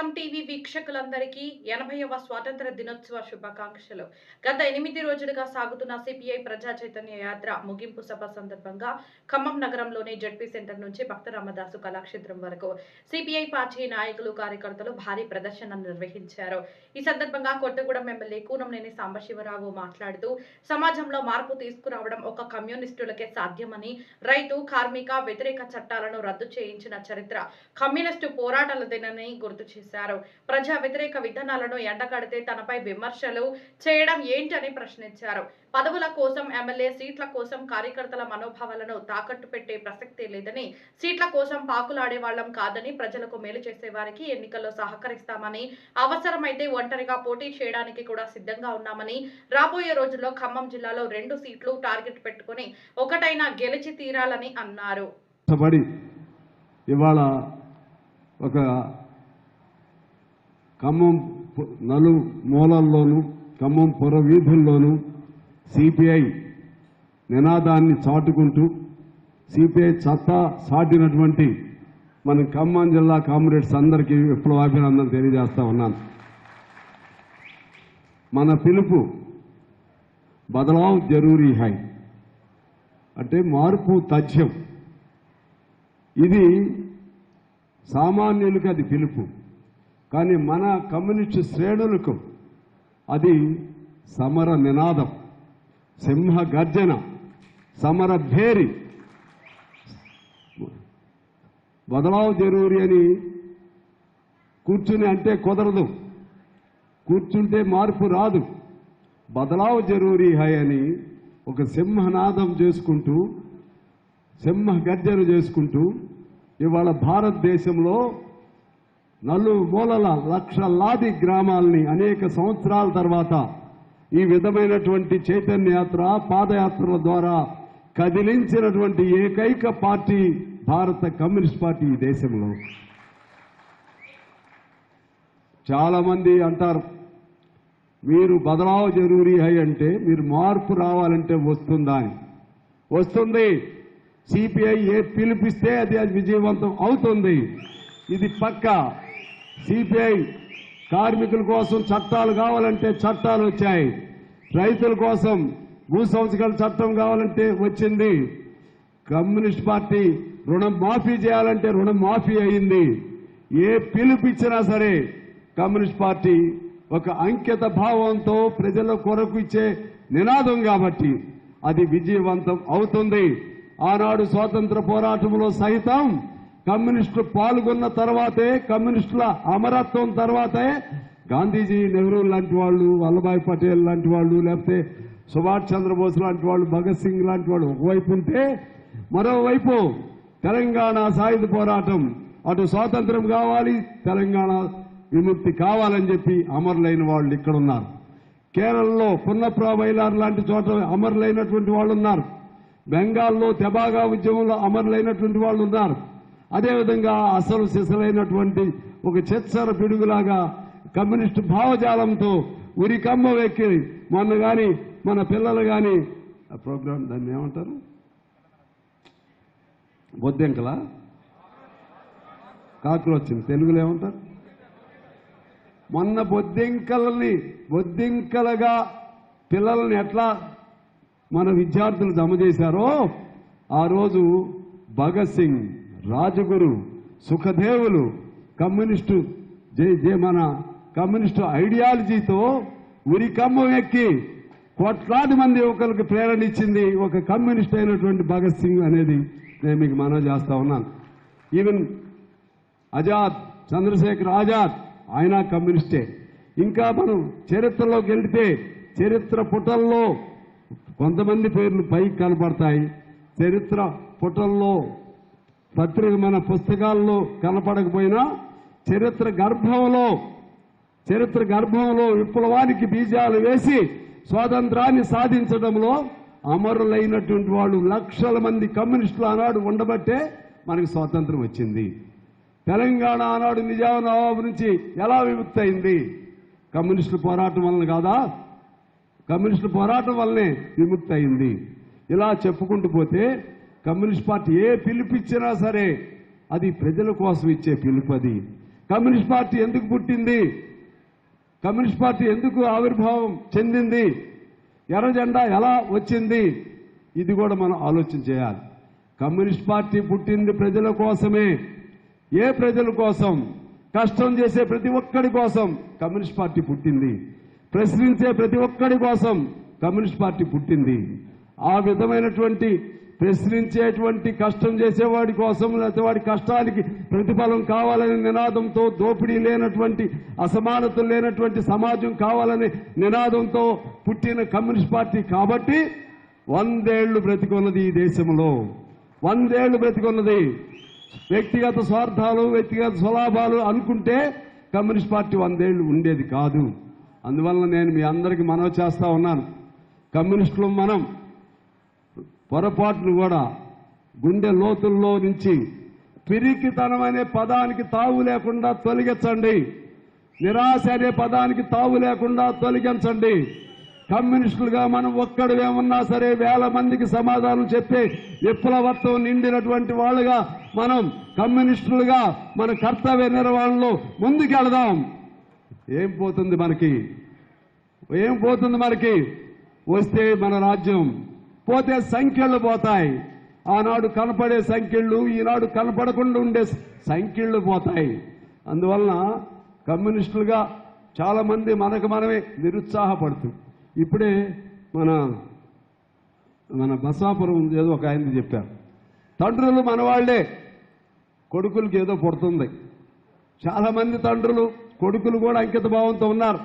మండలం టీవీ వీక్షకులందరికీ 80వ స్వాతంత్ర దినోత్సవ శుభాకాంక్షలు. గత 8 రోజులుగా సాగుతున్న సిపిఐ ప్రజా చైతన్య యాత్ర ముగింపు సభ సందర్భంగా ఖమ్మం నగరంలోని జడ్పీ సెంటర్ నుంచి భక్త రామదాసు కళాక్షేత్రం వరకు సిపిఐ పార్టీ నాయకులు కార్యకర్తలు భారీ ప్రదర్శన నిర్వహించారు. ఈ సందర్భంగా కొత్తగూడెం ఎమ్మెల్యే కూనంనేని సాంబశివరావు మాట్లాడుతూ సమాజంలో మార్పు తీసుకురావడం ఒక కమ్యూనిస్టులకే సాధ్యమని, రైతు కార్మిక వ్యతిరేక చట్టాలను రద్దు చేయించిన చరిత్ర కమ్యూనిస్టు పోరాటాలదేనని గుర్తు చేశారు. ప్రజా వ్యతిరేక విధానాలను ఎండగడితే తనపై విమర్శలు చేయడం ఏంటని ప్రశ్నించారు. పదవుల కోసం, ఎమ్మెల్యే సీట్ల కోసం కార్యకర్తల మనోభావాలను తాకట్టు పెట్టే ప్రసక్తే లేదని, సీట్ల కోసం పాకులాడే వాళ్ళం కాదని, ప్రజలకు మేలు చేసే వారికి ఎన్నికల్లో సహకరిస్తామని, అవసరమైతే ఒంటరిగా పోటీ చేయడానికి కూడా సిద్ధంగా ఉన్నామని, రాబోయే రోజుల్లో ఖమ్మం జిల్లాలో 2 సీట్లు టార్గెట్ పెట్టుకుని ఒకటైనా గెలిచి తీరాలని అన్నారు. ఇవాళ ఒక ఖమ్మం నలు మూలల్లోనూ ఖమ్మం పుర వీధుల్లోనూ సిపిఐ నినాదాన్ని చాటుకుంటూ సిపిఐ సత్తా సాటినటువంటి మన ఖమ్మం జిల్లా కామ్రేడ్స్ అందరికీ విప్లవాభినందన తెలియజేస్తా ఉన్నాను. మన పిలుపు బదలావ్ జరూరీ హై అంటే మార్పు తథ్యం. ఇది సామాన్యులకు అది పిలుపు, కానీ మన కమ్యూనిస్టు శ్రేణులకు అది సమర నినాదం, సింహ గర్జన, సమర భేరి. బదలావ్ జరూరి అని కూర్చుని అంటే కుదరదు, కూర్చుంటే మార్పు రాదు. బదలావ్ జరూరీ హై అని ఒక సింహనాదం చేసుకుంటూ, సింహ గర్జన చేసుకుంటూ ఇవాళ భారతదేశంలో నలుమూలల లక్షలాది గ్రామాలని అనేక సంవత్సరాల తర్వాత ఈ విధమైనటువంటి చైతన్య యాత్ర, పాదయాత్రల ద్వారా కదిలించినటువంటి ఏకైక పార్టీ భారత కమ్యూనిస్ట్ పార్టీ ఈ దేశంలో. చాలా మంది అంటారు, మీరు బదలావ్ జరూరీ హై అంటే మీరు మార్పు రావాలంటే వస్తుందా అని. వస్తుంది. సిపిఐ ఏ పిలిపిస్తే అది విజయవంతం అవుతుంది. ఇది పక్కా. సిపిఐ కార్మికుల కోసం చట్టాలు కావాలంటే చట్టాలు వచ్చాయి, రైతుల కోసం భూ సంస్కరణ చట్టం కావాలంటే వచ్చింది, కమ్యూనిస్ట్ పార్టీ రుణం మాఫీ చేయాలంటే రుణం మాఫీ అయింది. ఏ పిలుపిచ్చినా సరే కమ్యూనిస్ట్ పార్టీ ఒక అంకిత భావంతో ప్రజల కొరకు ఇచ్చే నినాదం కాబట్టి అది విజయవంతం అవుతుంది. ఆనాడు స్వాతంత్ర పోరాటంలో సైతం కమ్యూనిస్టులు పాల్గొన్న తర్వాతే, కమ్యూనిస్టుల అమరత్వం తర్వాతే గాంధీజీ, నెహ్రూ లాంటి వాళ్ళు, వల్లభాయ్ పటేల్ లాంటి వాళ్ళు, లేకపోతే సుభాష్ చంద్రబోస్ లాంటి వాళ్ళు, భగత్ సింగ్ లాంటి వాళ్ళు ఒకవైపు ఉంటే, మరోవైపు తెలంగాణ సాయుధ పోరాటం, అటు స్వాతంత్రం కావాలి, తెలంగాణ విముక్తి కావాలని చెప్పి అమరులైన వాళ్ళు ఇక్కడ ఉన్నారు. కేరళలో పున్నప్రా మైలార్ లాంటి చోట అమరులైనటువంటి వాళ్ళు ఉన్నారు. బెంగాల్లో తెబాగా ఉద్యమంలో అమరులైనటువంటి వాళ్ళు ఉన్నారు. అదేవిధంగా అసలు సిసలైనటువంటి ఒక చెచ్చర పిడుగులాగా కమ్యూనిస్టు భావజాలంతో ఉరికమ్మ వెక్కి మొన్న కానీ మన పిల్లలు కానీ ప్రోగ్రాం దాన్ని ఏమంటారు, బొద్దెంకలా కాక్రోచ్చింది తెలుగులో ఏమంటారు, మొన్న బొద్దింకలుగా పిల్లల్ని ఎట్లా మన విద్యార్థులు జమ చేశారో, ఆ రోజు భగత్ సింగ్, రాజగురు, సుఖదేవులు కమ్యూనిస్టు మన కమ్యూనిస్టు ఐడియాలజీతో ఉరికమ్మ ఎక్కి కోట్లాది మంది యువకులకు ప్రేరణ ఇచ్చింది ఒక కమ్యూనిస్ట్ అయినటువంటి భగత్ సింగ్ అనేది నేను మీకు మనవి చేస్తా ఉన్నాను. ఈవెన్ ఆజాద్, చంద్రశేఖర్ ఆజాద్ ఆయన కమ్యూనిస్టే. ఇంకా మనం చరిత్రలోకి వెళ్తే చరిత్ర పుటల్లో కొంతమంది పేర్లు పైకి కనపడతాయి. చరిత్ర పుటల్లో పత్రిక మన పుస్తకాల్లో కనపడకపోయినా చరిత్ర గర్భంలో విప్లవానికి బీజాలు వేసి స్వాతంత్రాన్ని సాధించడంలో అమరులైనటువంటి వాళ్ళు లక్షల మంది కమ్యూనిస్టులు ఆనాడు ఉండబట్టే మనకి స్వాతంత్రం వచ్చింది. తెలంగాణ ఆనాడు నిజాం నవాబు నుంచి ఎలా విముక్తి అయింది? కమ్యూనిస్టుల పోరాటం వలన కాదా? కమ్యూనిస్టుల పోరాటం వల్లనే విముక్తి అయింది. ఇలా చెప్పుకుంటూ పోతే కమ్యూనిస్ట్ పార్టీ ఏ పిలుపిచ్చినా సరే అది ప్రజల కోసం ఇచ్చే పిలుపు. అది కమ్యూనిస్ట్ పార్టీ ఎందుకు పుట్టింది, కమ్యూనిస్ట్ పార్టీ ఎందుకు ఆవిర్భావం చెందింది, ఎర్ర జెండా ఎలా వచ్చింది, ఇది కూడా మనం ఆలోచన చేయాలి. కమ్యూనిస్ట్ పార్టీ పుట్టింది ప్రజల కోసమే. ఏ ప్రజల కోసం? కష్టం చేసే ప్రతి ఒక్కడి కోసం కమ్యూనిస్ట్ పార్టీ పుట్టింది. ప్రశ్నించే ప్రతి ఒక్కడి కోసం కమ్యూనిస్ట్ పార్టీ పుట్టింది. ఆ విధమైనటువంటి ప్రశ్నించేటువంటి కష్టం చేసేవాడి కోసం, లేకపోతే వాడి కష్టానికి ప్రతిఫలం కావాలనే నినాదంతో, దోపిడీ లేనటువంటి, అసమానతలు లేనటువంటి సమాజం కావాలనే నినాదంతో పుట్టిన కమ్యూనిస్ట్ పార్టీ కాబట్టి 100 ఏళ్లు బ్రతికున్నది ఈ దేశంలో. 100 ఏళ్లు బ్రతికున్నది. వ్యక్తిగత స్వార్థాలు, వ్యక్తిగత స్వలాభాలు అనుకుంటే కమ్యూనిస్ట్ పార్టీ 100 ఏళ్లు ఉండేది కాదు. అందువల్ల నేను మీ అందరికీ మనవి చేస్తా ఉన్నాను, కమ్యూనిస్టులు మనం పొరపాటును కూడా గుండె లోతుల్లో నుంచి పిరికితనం అనే పదానికి తావు లేకుండా తొలగించండి. నిరాశ అనే పదానికి తావు లేకుండా తొలగించండి. కమ్యూనిస్టులుగా మనం ఒక్కడేమన్నా సరే 1000 మందికి సమాధానం చెప్పే విప్లవత్వం నిండినటువంటి వాళ్ళుగా మనం కమ్యూనిస్టులుగా మన కర్తవ్య నిర్వహణలో ముందుకెళదాం. ఏం పోతుంది మనకి? ఏం పోతుంది మనకి? వస్తే మన రాజ్యం, పోతే సంఖ్యలు పోతాయి. ఆనాడు కనపడే సంఖ్యలు ఈనాడు కనపడకుండా ఉండే సంఖ్యలు పోతాయి. అందువలన కమ్యూనిస్టులుగా చాలా మంది మనకు మనమే నిరుత్సాహపడుతూ, ఇప్పుడే మన బసాపురం ఏదో ఒక ఆయన చెప్పారు, తండ్రులు మనవాళ్లే, కొడుకులకి ఏదో పుడుతుంది. చాలా మంది తండ్రులు కొడుకులు కూడా అంకిత భావంతో ఉన్నారు.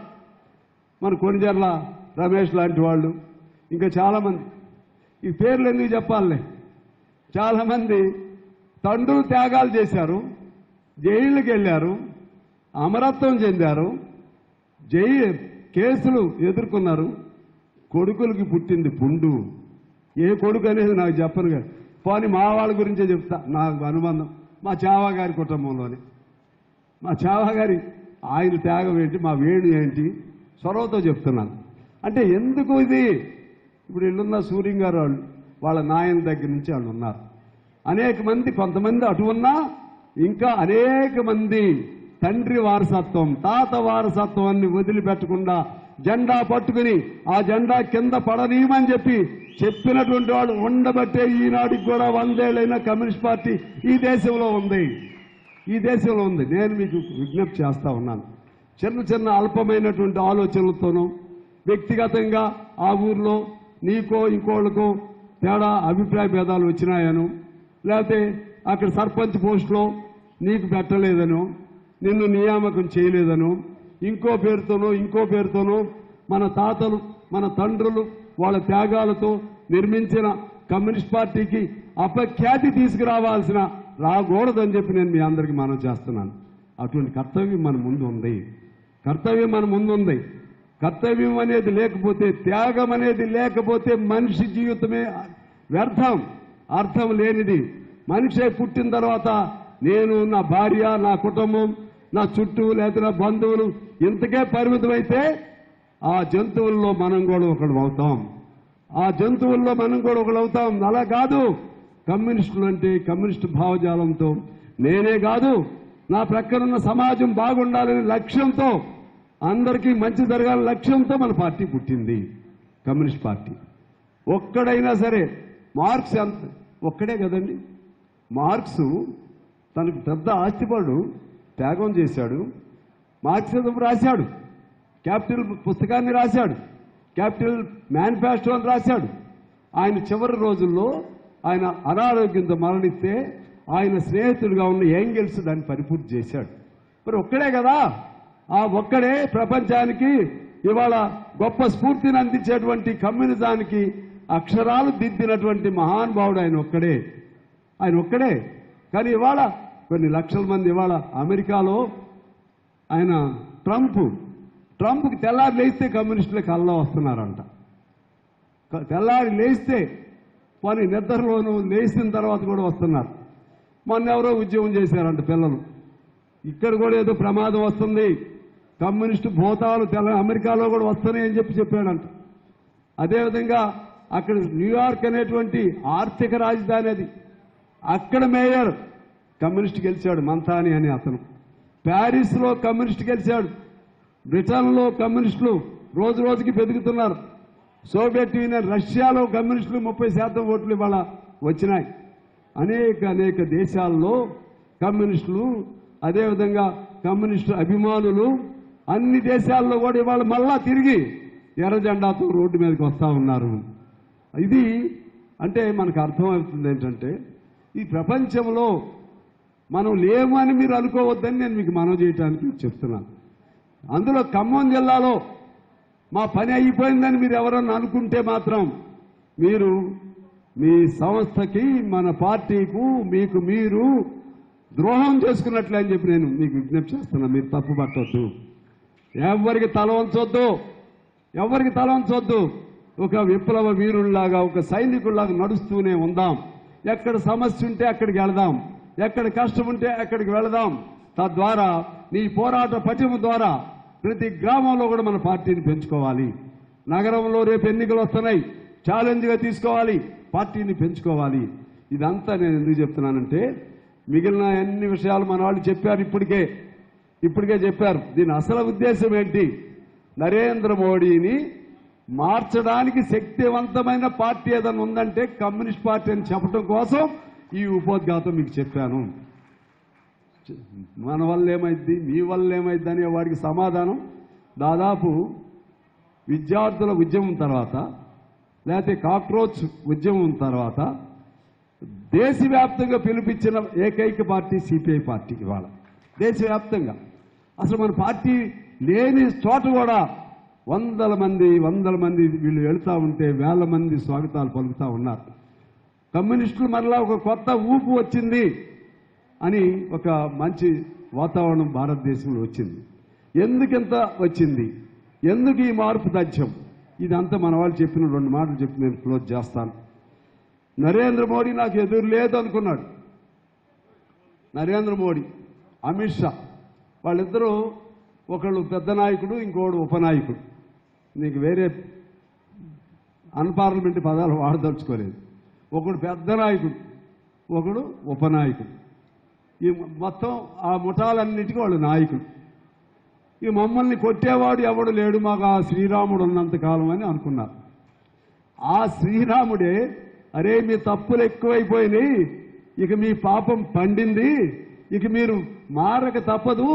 మన కొణిజర్ల రమేష్ లాంటి వాళ్ళు, ఇంకా చాలా మంది, ఈ పేర్లు ఎందుకు చెప్పాలే, చాలా మంది తండ్రులు త్యాగాలు చేశారు, జైళ్ళకి వెళ్ళారు, అమరత్వం చెందారు, కేసులు ఎదుర్కొన్నారు. కొడుకులకి పుట్టింది పుండు. ఏ కొడుకు అనేది నాకు చెప్పను కదా, పోనీ మా వాళ్ళ గురించే చెప్తా. నాకు అనుబంధం మా చావా గారి కుటుంబంలోనే. మా చావా గారి ఆయన త్యాగం ఏంటి, మా వేణు ఏంటి, చొరవతో చెప్తున్నాను. అంటే ఎందుకు ఇది? ఇప్పుడు ఇల్లున్న సూర్యం గారు వాళ్ళు, వాళ్ళ నాయన దగ్గర నుంచి వాళ్ళు ఉన్నారు. అనేక మంది, కొంతమంది అటు ఉన్నా ఇంకా అనేక మంది తండ్రి వారసత్వం, తాత వారసత్వాన్ని వదిలిపెట్టకుండా జెండా పట్టుకుని ఆ జెండా కింద పడనీయమని చెప్పినటువంటి వాళ్ళు ఉండబట్టే ఈనాటికి కూడా 100 ఏళ్ళైన కమ్యూనిస్ట్ పార్టీ ఈ దేశంలో ఉంది. ఈ దేశంలో ఉంది. నేను మీకు విజ్ఞప్తి చేస్తా ఉన్నాను, చిన్న చిన్న అల్పమైనటువంటి ఆలోచనలతోనూ, వ్యక్తిగతంగా ఆ ఊర్లో నీకో ఇంకోళ్ళకో తేడా అభిప్రాయ భేదాలు వచ్చినాయను, లేకపోతే అక్కడ సర్పంచ్ పోస్టులో నీకు పెట్టలేదను, నిన్ను నియామకం చేయలేదను, ఇంకో పేరుతోనో మన తాతలు, మన తండ్రులు వాళ్ళ త్యాగాలతో నిర్మించిన కమ్యూనిస్ట్ పార్టీకి అపఖ్యాతి తీసుకురావాల్సిన రాకూడదని చెప్పి నేను మీ అందరికీ మనవి చేస్తున్నాను. అటువంటి కర్తవ్యం మన ముందు ఉంది. కర్తవ్యం అనేది లేకపోతే, త్యాగం అనేది లేకపోతే మనిషి జీవితమే వ్యర్థం, అర్థం లేనిది. మనిషి పుట్టిన తర్వాత నేను, నా భార్య, నా కుటుంబం, నా చుట్టూ లేదా నా బంధువులు ఇంతకే పరిమితమైతే ఆ జంతువుల్లో మనం కూడా ఒకడు అవుతాం. అలా కాదు, కమ్యూనిస్టులు అంటే కమ్యూనిస్టు భావజాలంతో, నేనే కాదు నా ప్రక్కనున్న సమాజం బాగుండాలనే లక్ష్యంతో, అందరికీ మంచి జరగాలనే లక్ష్యంతో మన పార్టీ పుట్టింది, కమ్యూనిస్ట్ పార్టీ. ఒక్కడైనా సరే, మార్క్స్ ఒక్కడే కదండి, మార్క్స్ తనకు పెద్ద ఆస్తిపడు త్యాగం చేశాడు, మార్క్సిజం రాశాడు, క్యాపిటల్ పుస్తకాన్ని రాశాడు, క్యాపిటల్ మేనిఫెస్టో అని రాశాడు. ఆయన చివరి రోజుల్లో ఆయన అనారోగ్యంతో మరణిస్తే ఆయన స్నేహితుడిగా ఉన్న ఏంగెల్స్ దాన్ని పరిపూర్తి చేశాడు. మరి ఒక్కడే కదా, ఆ ఒక్కడే ప్రపంచానికి ఇవాళ గొప్ప స్ఫూర్తిని అందించేటువంటి కమ్యూనిజానికి అక్షరాలు దిద్దినటువంటి మహానుభావుడు ఆయన ఒక్కడే. కానీ ఇవాళ కొన్ని లక్షల మంది, ఇవాళ అమెరికాలో ఆయన ట్రంప్కి తెల్లారి లేస్తే కమ్యూనిస్టులు కళ్ళలో వస్తున్నారంట. తెల్లారి లేస్తే, పని నిద్రలోనూ లేచిన తర్వాత కూడా వస్తున్నారు. మొన్న ఎవరో ఉద్యమం చేశారంట పిల్లలు, ఇక్కడ కూడా ఏదో ప్రమాదం వస్తుంది, కమ్యూనిస్టు భూతాలు అమెరికాలో కూడా వస్తున్నాయని చెప్పాడంట. అదేవిధంగా అక్కడ న్యూయార్క్ అనేటువంటి ఆర్థిక రాజధాని అది, అక్కడ మేయర్ కమ్యూనిస్ట్ గెలిచాడు, మంతాని అని అతను. ప్యారిస్లో కమ్యూనిస్ట్ గెలిచాడు, బ్రిటన్లో కమ్యూనిస్టులు రోజు రోజుకి పెరుగుతున్నారు, సోవియట్ యూనియన్ రష్యాలో కమ్యూనిస్టులు 30% ఓట్లు ఇవాళ వచ్చినాయి. అనేక దేశాల్లో కమ్యూనిస్టులు, అదేవిధంగా కమ్యూనిస్టు అభిమానులు అన్ని దేశాల్లో కూడా ఇవాళ మళ్ళా తిరిగి ఎర్ర జెండాతో రోడ్డు మీదకి వస్తూ ఉన్నారు. ఇది అంటే మనకు అర్థమవుతుంది ఏంటంటే ఈ ప్రపంచంలో మనం లేమని మీరు అనుకోవద్దని నేను మీకు మనవి చేయడానికి చెప్తున్నాను. అందులో ఖమ్మం జిల్లాలో మా పని అయిపోయిందని మీరు ఎవరన్నా అనుకుంటే మాత్రం మీరు మీ సంస్థకి, మన పార్టీకు, మీకు మీరు ద్రోహం చేసుకున్నట్లే అని చెప్పి నేను మీకు విజ్ఞప్తి చేస్తున్నా. మీరు తప్పు పట్టవద్దు, ఎవరికి తల వంచొద్దు. ఒక విప్లవ వీరుల్లాగా, ఒక సైనికుల్లాగా నడుస్తూనే ఉందాం. ఎక్కడ సమస్య ఉంటే అక్కడికి వెళదాం, ఎక్కడ కష్టం ఉంటే అక్కడికి వెళదాం. తద్వారా నీ పోరాట పటిమ ద్వారా ప్రతి గ్రామంలో కూడా మన పార్టీని పెంచుకోవాలి. నగరంలో రేపు ఎన్నికలు వస్తున్నాయి, ఛాలెంజ్గా తీసుకోవాలి, పార్టీని పెంచుకోవాలి. ఇదంతా నేను ఎందుకు చెప్తున్నానంటే మిగిలిన అన్ని విషయాలు మన వాళ్ళు చెప్పారు, ఇప్పటికే చెప్పారు. దీని అసలు ఉద్దేశం ఏంటి? నరేంద్ర మోడీని మార్చడానికి శక్తివంతమైన పార్టీ ఏదైనా ఉందంటే కమ్యూనిస్ట్ పార్టీ అని చెప్పడం కోసం ఈ ఉపోద్ఘాతం మీకు చెప్పాను. మన వల్ల ఏమైంది, మీ వల్ల ఏమైంది అనే వాడికి సమాధానం దాదాపు విద్యార్థుల ఉద్యమం తర్వాత, లేకపోతే కాక్రోచ్ ఉద్యమం తర్వాత దేశవ్యాప్తంగా పిలిపించిన ఏకైక పార్టీ సిపిఐ పార్టీ. ఇవాళ దేశవ్యాప్తంగా అసలు మన పార్టీ లేని చోట కూడా వందల మంది వీళ్ళు వెళుతూ ఉంటే వేల మంది స్వాగతాలు పలుకుతూ ఉన్నారు. కమ్యూనిస్టులు మరలా ఒక కొత్త ఊపు వచ్చింది అని ఒక మంచి వాతావరణం భారతదేశంలో వచ్చింది. ఎందుకింత వచ్చింది, ఎందుకు ఈ మార్పు తథ్యం, ఇదంతా మన వాళ్ళు చెప్పిన 2 మాటలు చెప్పి నేను క్లోజ్ చేస్తాను. నరేంద్ర మోడీ నాకు ఎదురు లేదు అనుకున్నాడు. నరేంద్ర మోడీ, అమిత్ షా వాళ్ళిద్దరూ ఒకళ్ళు పెద్ద నాయకుడు, ఇంకోడు ఉపనాయకుడు. నీకు వేరే అన్పార్లమెంట్ పదాలు వాడదలుచుకోలేదు. ఒకడు పెద్ద నాయకుడు, ఒకడు ఉపనాయకుడు. ఈ మొత్తం ఆ ముఠాలన్నిటికీ వాళ్ళు నాయకుడు. ఈ మమ్మల్ని కొట్టేవాడు ఎవడు లేడు, మాకు ఆ శ్రీరాముడు ఉన్నంతకాలం అని అనుకున్నారు. ఆ శ్రీరాముడే అరే మీ తప్పులు ఎక్కువైపోయినాయి, ఇక మీ పాపం పండింది, ఇక మీరు మారక తప్పదు,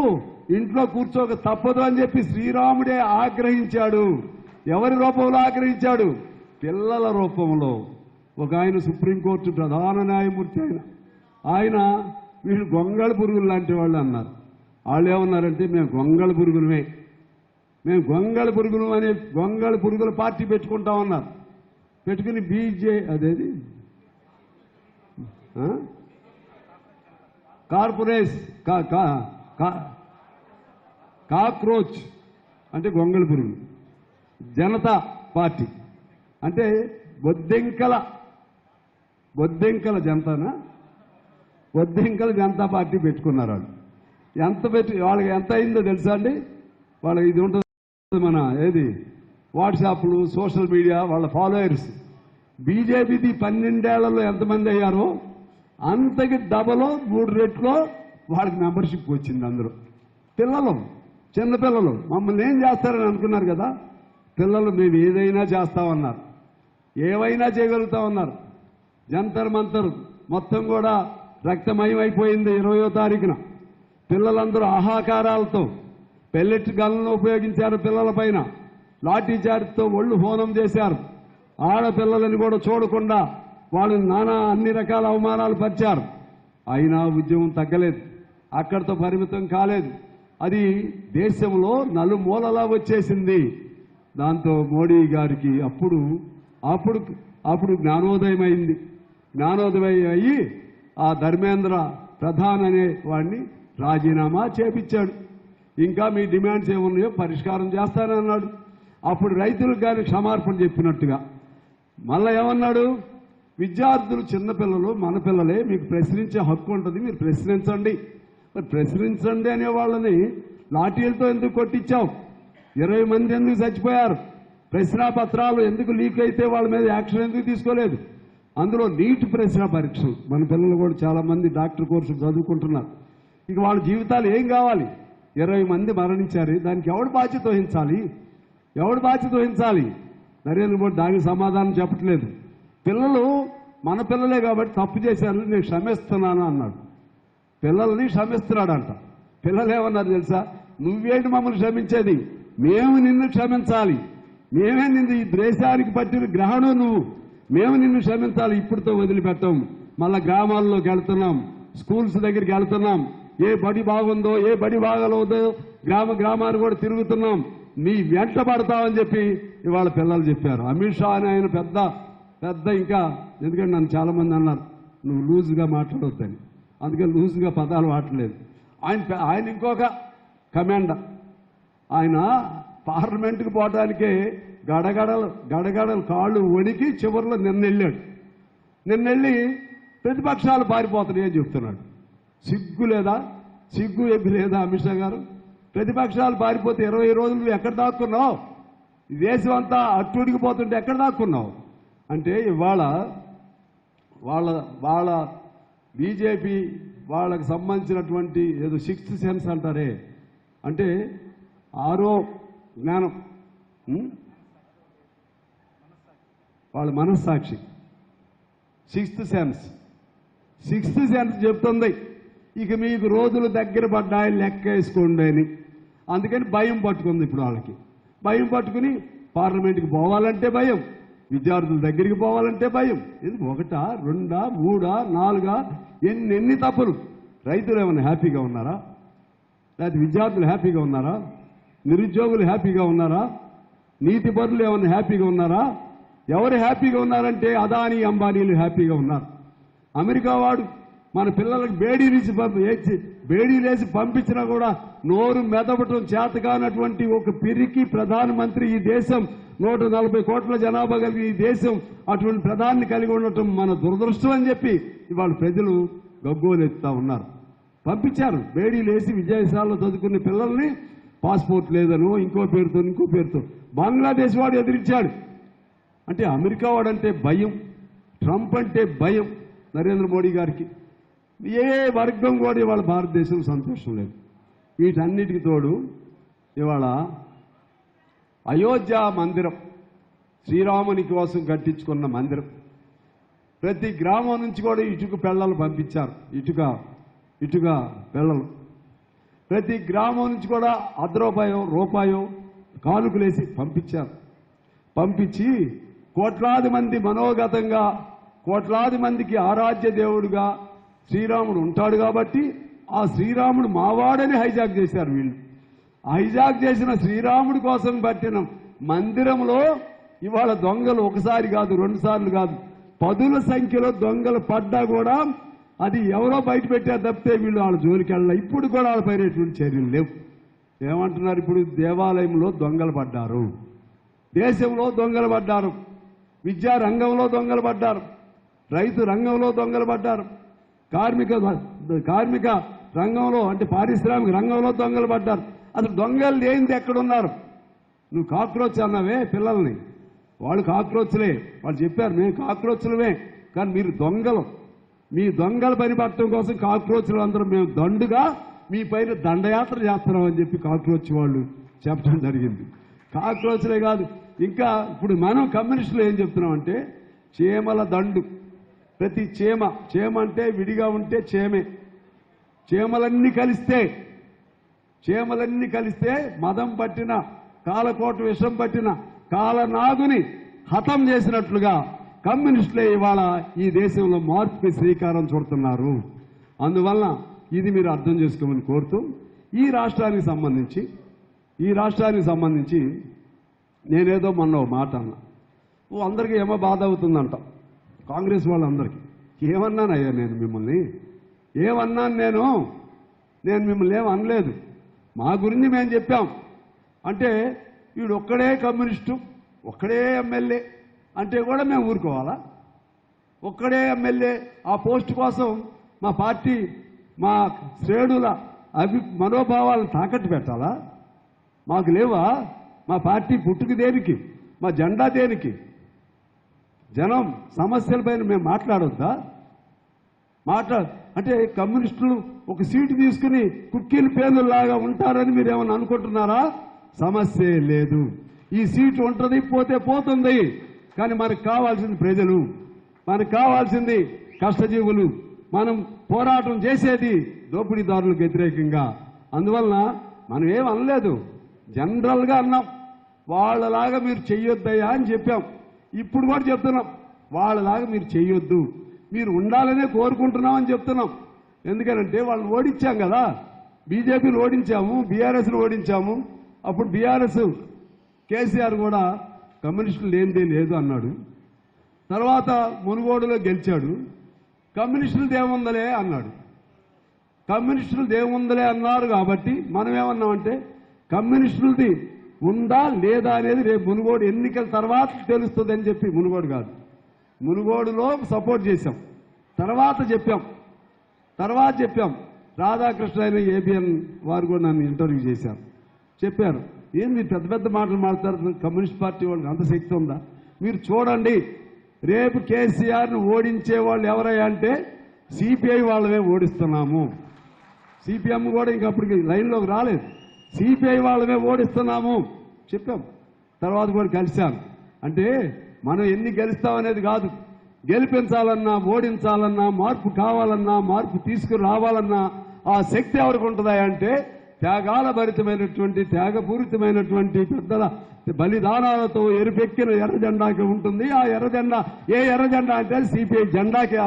ఇంట్లో కూర్చోక తప్పదు అని చెప్పి శ్రీరాముడే ఆగ్రహించాడు. ఎవరి రూపంలో ఆగ్రహించాడు? పిల్లల రూపంలో. ఒక ఆయన సుప్రీంకోర్టు ప్రధాన న్యాయమూర్తి ఆయన వీళ్ళు గొంగళ పురుగులు లాంటి వాళ్ళు అన్నారు. వాళ్ళు ఏమన్నారంటే మేము గొంగళ పురుగులమే, మేము గొంగళ పురుగులు అనే గొంగళ పురుగుల పార్టీ పెట్టుకుంటామన్నారు. పెట్టుకుని అదేది కార్పొరేట్ కాక్రోచ్ అంటే గొంగళ పురుగులు, జనతా పార్టీ అంటే బొద్దింకల జనతా పార్టీ పెట్టుకున్నారు. వాళ్ళు వాళ్ళకి ఎంత అయిందో తెలుసా అండి? వాళ్ళకి ఇది ఉంటుంది మన ఏది వాట్సాప్లు, సోషల్ మీడియా, వాళ్ళ ఫాలోయర్స్. బీజేపీది 12 ఏళ్లలో ఎంతమంది అయ్యారో అంతకి డబలో 3 రెట్లో వాళ్ళకి మెంబర్షిప్ వచ్చింది. అందరూ చిన్నపిల్లలు మమ్మల్ని ఏం చేస్తారని అనుకున్నారు కదా, పిల్లలు మేము ఏదైనా చేస్తామన్నారు, ఏవైనా చేయగలుగుతామన్నారు. జంతర్ మంతర్ మొత్తం కూడా రక్తమయం అయిపోయింది 20వ తారీఖున. పిల్లలందరూ ఆహాకారాలతో పెల్లెట్ గన్లను ఉపయోగించారు పిల్లల పైన, లాఠీ చార్జ్తో ఒళ్ళు హోనం చేశారు. ఆడపిల్లలని కూడా చూడకుండా వాళ్ళని అన్ని రకాల అవమానాలు పరిచారు. అయినా ఉద్యమం తగ్గలేదు, అక్కడితో పరిమితం కాలేదు. అది దేశంలో నలుమూలలా వచ్చేసింది. దాంతో మోడీ గారికి అప్పుడు జ్ఞానోదయం అయింది. జ్ఞానోదయం అయ్యి ఆ ధర్మేంద్ర ప్రధాన్ అనే వాడిని రాజీనామా చేపించాడు. ఇంకా మీ డిమాండ్స్ ఏమున్నాయో పరిష్కారం చేస్తానన్నాడు. అప్పుడు రైతులకు కానీ క్షమార్పణ చెప్పినట్టుగా మళ్ళా ఏమన్నాడు? విద్యార్థులు, చిన్నపిల్లలు, మన పిల్లలే, మీకు ప్రశ్నించే హక్కు ఉంటుంది, మీరు ప్రశ్నించండి. మరి ప్రశ్నించండి అనే వాళ్ళని లాఠీలతో ఎందుకు కొట్టించావు? 20 మంది ఎందుకు చచ్చిపోయారు? ప్రశ్నాపత్రాలు ఎందుకు లీక్ అయితే వాళ్ళ మీద యాక్షన్ ఎందుకు తీసుకోలేదు? అందులో నీట్ ప్రశ్న పరీక్షలు, మన పిల్లలు కూడా చాలా మంది డాక్టర్ కోర్సు చదువుకుంటున్నారు. ఇక వాళ్ళ జీవితాలు ఏం కావాలి? 20 మంది మరణించారు. దానికి ఎవడు బాధ్యత వహించాలి? ఎవడు బాధ్యత వహించాలి? నరేంద్ర మోడీ దానికి సమాధానం చెప్పట్లేదు. పిల్లలు మన పిల్లలే కాబట్టి తప్పు చేశారు, నేను క్షమిస్తున్నాను అన్నాడు. పిల్లల్ని క్షమిస్తున్నాడంట. పిల్లలు ఏమన్నారు తెలుసా? నువ్వేంటి మమ్మల్ని క్షమించేది? మేము నిన్ను క్షమించాలి. మేమే నిన్ను ఈ దేశానికి పట్టిన గ్రహణం నువ్వు. మేము నిన్ను క్షమించాలి. ఇప్పుడుతో వదిలిపెట్టాం. మళ్ళా గ్రామాల్లోకి వెళ్తున్నాం, స్కూల్స్ దగ్గరికి వెళ్తున్నాం. ఏ బడి బాగుందో ఏ బడి బాగలేదో గ్రామాన్ని కూడా తిరుగుతున్నాం. నీ వెంట పడతామని చెప్పి ఇవాళ పిల్లలు చెప్పారు. అమిత్ షా అని ఆయన పెద్ద ఇంకా, ఎందుకంటే నన్ను చాలా మంది అన్నారు నువ్వు లూజ్గా మాట్లాడొద్దని, అందుకే లూజ్గా పదాలు వాడలేదు. ఆయన ఇంకొక కమాండర్. ఆయన పార్లమెంటుకు పోవడానికే గడగడలు కాళ్ళు వణికి చివరిలో నిన్నెళ్ళి ప్రతిపక్షాలు పారిపోతున్నాయి అని చెప్తున్నాడు. సిగ్గు లేదా? సిగ్గు ఎగ్గు లేదా అమిత్ షా గారు? ప్రతిపక్షాలు పారిపోతే 20 రోజులు నువ్వు ఎక్కడ దాక్కున్నావు? దేశం అంతా అట్టుడికిపోతుంటే ఎక్కడ దాక్కున్నావు? అంటే ఇవాళ వాళ్ళ బీజేపీ వాళ్ళకి సంబంధించినటువంటి ఏదో 6th సెన్స్ అంటారే, అంటే 6వ జ్ఞానం, వాళ్ళ మనస్సాక్షి 6th సెన్స్ చెప్తుంది ఇక మీకు రోజులు దగ్గర పడ్డాయి లెక్కేసుకోండి అని. అందుకని భయం పట్టుకుంది ఇప్పుడు వాళ్ళకి. భయం పట్టుకుని పార్లమెంట్కి పోవాలంటే భయం, విద్యార్థుల దగ్గరికి పోవాలంటే భయం. ఇది 1, 2, 3, 4 ఎన్ని తప్పులు. రైతులు ఏమన్నా హ్యాపీగా ఉన్నారా? లేకపోతే విద్యార్థులు హ్యాపీగా ఉన్నారా? నిరుద్యోగులు హ్యాపీగా ఉన్నారా? నీతి పరులు ఏమన్నా హ్యాపీగా ఉన్నారా? ఎవరు హ్యాపీగా ఉన్నారంటే అదానీ అంబానీలు హ్యాపీగా ఉన్నారు. అమెరికా వాడు మన పిల్లలకు బేడీలేసి పంపించినా కూడా నోరు మెదపటం చేతకానటువంటి ఒక పిరికి ప్రధానమంత్రి ఈ దేశం, 140 కోట్ల జనాభా కలిగి ఈ దేశం అటువంటి ప్రధాని కలిగి ఉండటం మన దురదృష్టం అని చెప్పి ఇవాళ ప్రజలు గగ్గోలెత్తుతా ఉన్నారు. పంపించారు బేడీలేసి విద్యాశాలలో చదువుకునే పిల్లల్ని, పాస్పోర్ట్ లేదనో ఇంకో పేరుతో. బంగ్లాదేశ్ వాడు ఎదిరించాడు. అంటే అమెరికా వాడంటే భయం, ట్రంప్ అంటే భయం నరేంద్ర మోడీ గారికి. ఏ వర్గం కూడా ఇవాళ భారతదేశంలో సంతోషం లేదు. వీటన్నిటికి తోడు ఇవాళ అయోధ్య మందిరం, శ్రీరాముని కోసం కట్టించుకున్న మందిరం, ప్రతి గ్రామం నుంచి కూడా ఇటుక పెళ్ళలు పంపించారు. ఇటుక పెళ్ళలు ప్రతి గ్రామం నుంచి కూడా రూపాయో కానుకలేసి పంపించి కోట్లాది మంది మనోగతంగా, కోట్లాది మందికి ఆరాధ్య దేవుడుగా శ్రీరాముడు ఉంటాడు కాబట్టి ఆ శ్రీరాముడు మావాడని హైజాక్ చేశారు వీళ్ళు. హైజాక్ చేసిన శ్రీరాముడి కోసం పట్టిన మందిరంలో ఇవాళ దొంగలు ఒకసారి కాదు, 2 సార్లు కాదు, 10ల సంఖ్యలో దొంగలు పడ్డా కూడా అది ఎవరో బయట పెట్టారు తప్పితే వీళ్ళు వాళ్ళ జోలికి వెళ్ళాలి. ఇప్పుడు కూడా వాళ్ళ పైన ఎటువంటి చర్యలు లేవు. ఏమంటున్నారు? ఇప్పుడు దేవాలయంలో దొంగలు పడ్డారు, దేశంలో దొంగలు పడ్డారు, విద్యా రంగంలో దొంగలు పడ్డారు, రైతు రంగంలో దొంగలు పడ్డారు, కార్మిక రంగంలో అంటే పారిశ్రామిక రంగంలో దొంగలు పడ్డారు. అసలు దొంగలు లేనిది ఎక్కడున్నారు? నువ్వు కాక్రోచ్ అన్నావే పిల్లల్ని, వాళ్ళు కాక్రోచ్లే. వాళ్ళు చెప్పారు మేము కాక్రోచ్లమే, కానీ మీరు దొంగలు. మీ దొంగల పని పట్టడం కోసం కాక్రోచ్లు అందరం మేము దండుగా మీ పైన దండయాత్ర చేస్తున్నాం అని చెప్పి కాక్రోచ్ వాళ్ళు చెప్పడం జరిగింది. కాక్రోచ్లే కాదు, ఇంకా ఇప్పుడు మనం కమ్యూనిస్టులు ఏం చెప్తున్నామంటే చీమల దండు. ప్రతి చీమ అంటే విడిగా ఉంటే చీమే, చీమలన్నీ కలిస్తే మదం పట్టిన కాలకోట విషం పట్టిన కాలనాగుని హతం చేసినట్లుగా కమ్యూనిస్టులే ఇవాళ ఈ దేశంలో మార్పుకి శ్రీకారం చుడుతున్నారు. అందువల్ల ఇది మీరు అర్థం చేసుకోమని కోరుతూ ఈ రాష్ట్రానికి సంబంధించి నేనేదో మొన్న మాట అన్నా. అందరికీ ఏమో బాధ అవుతుందంట కాంగ్రెస్ వాళ్ళందరికీ. ఏమన్నానయ్యా నేను మిమ్మల్ని? నేను మిమ్మల్ని ఏం అనలేదు. మా గురించి మేము చెప్పాం. అంటే వీడు ఒక్కడే కమ్యూనిస్టు, ఒక్కడే ఎమ్మెల్యే అంటే కూడా మేము ఊరుకోవాలా? ఒక్కడే ఎమ్మెల్యే ఆ పోస్ట్ కోసం మా పార్టీ మా శ్రేణుల మనోభావాలను తాకట్టు పెట్టాలా? మాకు లేవా? మా పార్టీ పుట్టుకు దేనికి? మా జెండా దేనికి? జనం సమస్యలపైన మేము మాట్లాడొద్దా? అంటే కమ్యూనిస్టులు ఒక సీటు తీసుకుని కుక్కీల పేర్లలాగా ఉంటారని మీరు ఏమన్నా అనుకుంటున్నారా? సమస్య లేదు. ఈ సీటు ఉంటుంది, పోతే పోతుంది. కానీ మనకు కావాల్సింది ప్రజలు, మనకు కావాల్సింది కష్టజీవులు. మనం పోరాటం చేసేది దోపిడీదారులకు వ్యతిరేకంగా. అందువలన మనం ఏం అనలేదు, జనరల్గా అన్నాం. వాళ్ళలాగా మీరు చెయ్యొద్దయ్యా అని చెప్పాం. ఇప్పుడు కూడా చెప్తున్నాం, వాళ్ళలాగా మీరు చెయ్యొద్దు, మీరు ఉండాలనే కోరుకుంటున్నాం అని చెప్తున్నాం. ఎందుకనంటే వాళ్ళని ఓడించాం కదా, బీజేపీని ఓడించాము, బీఆర్ఎస్ని ఓడించాము. అప్పుడు బీఆర్ఎస్ కేసీఆర్ కూడా కమ్యూనిస్టులు లేనిదే లేదు అన్నాడు. తర్వాత మునుగోడులో గెలిచాడు, కమ్యూనిస్టులు దేముందలే అన్నాడు. కమ్యూనిస్టులు దేముందలే అన్నారు కాబట్టి మనం ఏమన్నామంటే కమ్యూనిస్టులది ఉందా లేదా అనేది రేపు మునుగోడు ఎన్నికల తర్వాత తెలుస్తుందని చెప్పి, మునుగోడు కాదు, మునుగోడులో సపోర్ట్ చేశాం. తర్వాత చెప్పాం రాధాకృష్ణ అయిన ఏబిఎన్ వారు కూడా నన్ను ఇంటర్వ్యూ చేశారు. చెప్పారు, ఏంది పెద్ద పెద్ద మాటలు మాట్లాడుతున్నారు, కమ్యూనిస్ట్ పార్టీ వాళ్ళకి అంత శక్తి ఉందా? మీరు చూడండి, రేపు కేసీఆర్ను ఓడించే వాళ్ళు ఎవరయ్యా అంటే సిపిఐ వాళ్ళమే ఓడిస్తున్నాము. సిపిఎం కూడా ఇంకప్పటికి లైన్లోకి రాలేదు. సిపిఐ వాళ్ళమే ఓడిస్తున్నాము చెప్పాం. తర్వాత కూడా కలిశాను. అంటే మనం ఎన్ని గెలుస్తామనేది కాదు, గెలిపించాలన్నా, ఓడించాలన్నా, మార్పు కావాలన్నా, మార్పు తీసుకురావాలన్నా ఆ శక్తి ఎవరికి ఉంటుందా అంటే త్యాగాల భరితమైనటువంటి, త్యాగపూరితమైనటువంటి పెద్దల బలిదానాలతో ఎరుపెక్కిన ఎర్ర జెండాకి ఉంటుంది. ఆ ఎర్ర జెండా ఏ ఎర్ర జెండా అంటే సిపిఐ జెండాకి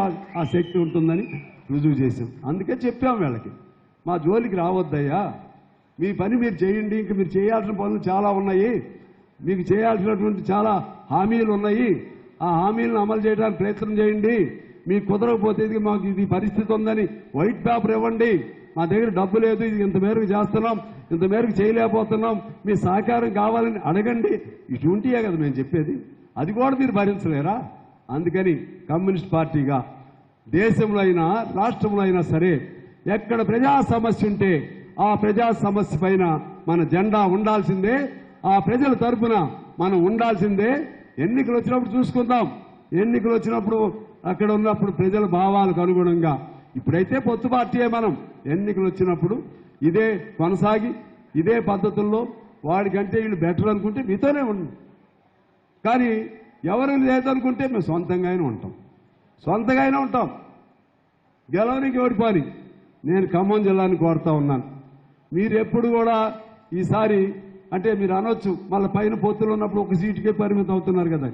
ఆ శక్తి ఉంటుందని రుజువు చేశాం. అందుకే చెప్పాం వీళ్ళకి, మా జోలికి రావద్దయ్యా, మీ పని మీరు చేయండి, ఇంక మీరు చేయాల్సిన పనులు చాలా ఉన్నాయి, మీకు చేయాల్సినటువంటి చాలా హామీలు ఉన్నాయి, ఆ హామీలను అమలు చేయడానికి ప్రయత్నం చేయండి. మీకు కుదరకపోతే ఇది మాకు ఇది పరిస్థితి ఉందని వైట్ పేపర్ ఇవ్వండి, మా దగ్గర డబ్బు లేదు, ఇది ఇంత మేరకు చేస్తున్నాం, ఇంత మేరకు చేయలేకపోతున్నాం, మీ సహకారం కావాలని అడగండి. ఇటువంటియే కదా మేము చెప్పేది. అది కూడా మీరు భరించలేరా? అందుకని కమ్యూనిస్ట్ పార్టీగా దేశంలో అయినా రాష్ట్రంలో అయినా సరే ఎక్కడ ప్రజా సమస్య ఉంటే ఆ ప్రజా సమస్య పైన మన జెండా ఉండాల్సిందే, ఆ ప్రజల తరపున మనం ఉండాల్సిందే. ఎన్నికలు వచ్చినప్పుడు చూసుకుందాం, ఎన్నికలు వచ్చినప్పుడు అక్కడ ఉన్నప్పుడు ప్రజల భావాలకు అనుగుణంగా. ఇప్పుడైతే పొత్తు పార్టీయే. మనం ఎన్నికలు వచ్చినప్పుడు ఇదే కొనసాగి ఇదే పద్ధతుల్లో వాడికంటే వీళ్ళు బెటర్ అనుకుంటే మీతోనే ఉండు, కానీ ఎవరు లేదనుకుంటే మేము సొంతంగా ఉంటాం. గెలవనికి ఓడిపోని. నేను ఖమ్మం జిల్లాని కోరుతా ఉన్నాను, మీరు ఎప్పుడు కూడా ఈసారి అంటే మీరు అనొచ్చు మళ్ళీ పైన పొత్తులు ఉన్నప్పుడు ఒక సీటుకే పరిమితం అవుతున్నారు కదా.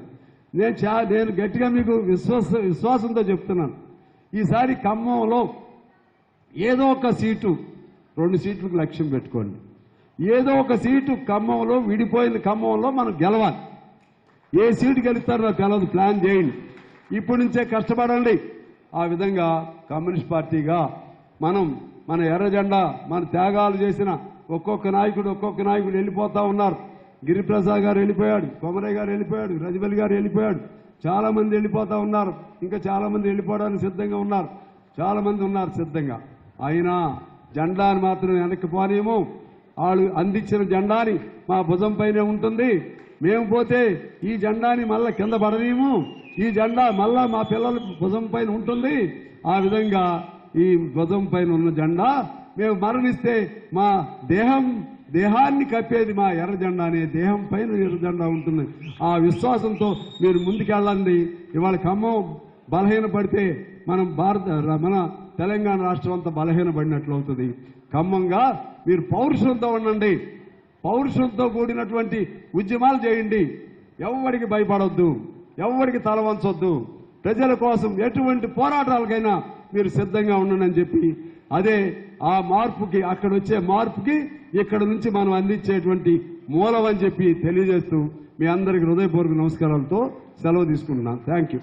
నేను గట్టిగా మీకు విశ్వాసంతో చెప్తున్నాను, ఈసారి ఖమ్మంలో ఏదో ఒక సీటు, 2 సీట్లకు లక్ష్యం పెట్టుకోండి. ఏదో ఒక సీటు ఖమ్మంలో, విడిపోయిన ఖమ్మంలో మనం గెలవాలి. ఏ సీటు గెలుస్తారో నాకు తెలియదు, ప్లాన్ చేయండి, ఇప్పటి నుంచే కష్టపడండి. ఆ విధంగా కమ్యూనిస్ట్ పార్టీగా మనం మన ఎర్ర జెండా, మన త్యాగాలు చేసిన ఒక్కొక్క నాయకుడు వెళ్ళిపోతా ఉన్నారు. గిరిప్రసాద్ గారు వెళ్ళిపోయాడు, కొమరయ్య గారు వెళ్ళిపోయాడు, రజబలి గారు వెళ్ళిపోయాడు, చాలా మంది వెళ్ళిపోతా ఉన్నారు. ఇంకా చాలా మంది వెళ్ళిపోవడానికి సిద్ధంగా ఉన్నారు, చాలా మంది ఉన్నారు సిద్ధంగా. అయినా జెండాని మాత్రం వెనక్కి పోనేమో. వాళ్ళు అందించిన జెండాని మా భుజం పైనే ఉంటుంది. మేము పోతే ఈ జెండాని మళ్ళా కింద పడనేము, ఈ జెండా మళ్ళా మా పిల్లల భుజం పైన ఉంటుంది. ఆ విధంగా ఈ భుజం పైన ఉన్న జెండా మేము మరణిస్తే మా దేహాన్ని కప్పేది మా ఎర్ర జెండా అనే దేహం పైన ఎర్ర జెండా ఉంటుంది. ఆ విశ్వాసంతో మీరు ముందుకెళ్ళండి. ఇవాళ ఖమ్మం బలహీనపడితే మన తెలంగాణ రాష్ట్రం అంతా బలహీనపడినట్లు అవుతుంది. ఖమ్మంగా మీరు పౌరుషంతో ఉండండి, పౌరుషంతో కూడినటువంటి ఉద్యమాలు చేయండి. ఎవరికి భయపడొద్దు, ఎవరికి తల వంచొద్దు. ప్రజల కోసం ఎటువంటి పోరాటాలకైనా మీరు సిద్ధంగా ఉండండి అని చెప్పి, అదే ఆ మార్పుకి, అక్కడ వచ్చే మార్పుకి ఇక్కడ నుంచి మనం అందించేటువంటి మూలం అని చెప్పి తెలియజేస్తూ మీ అందరికీ హృదయపూర్వక నమస్కారాలతో సెలవు తీసుకుంటున్నాను. Thank you.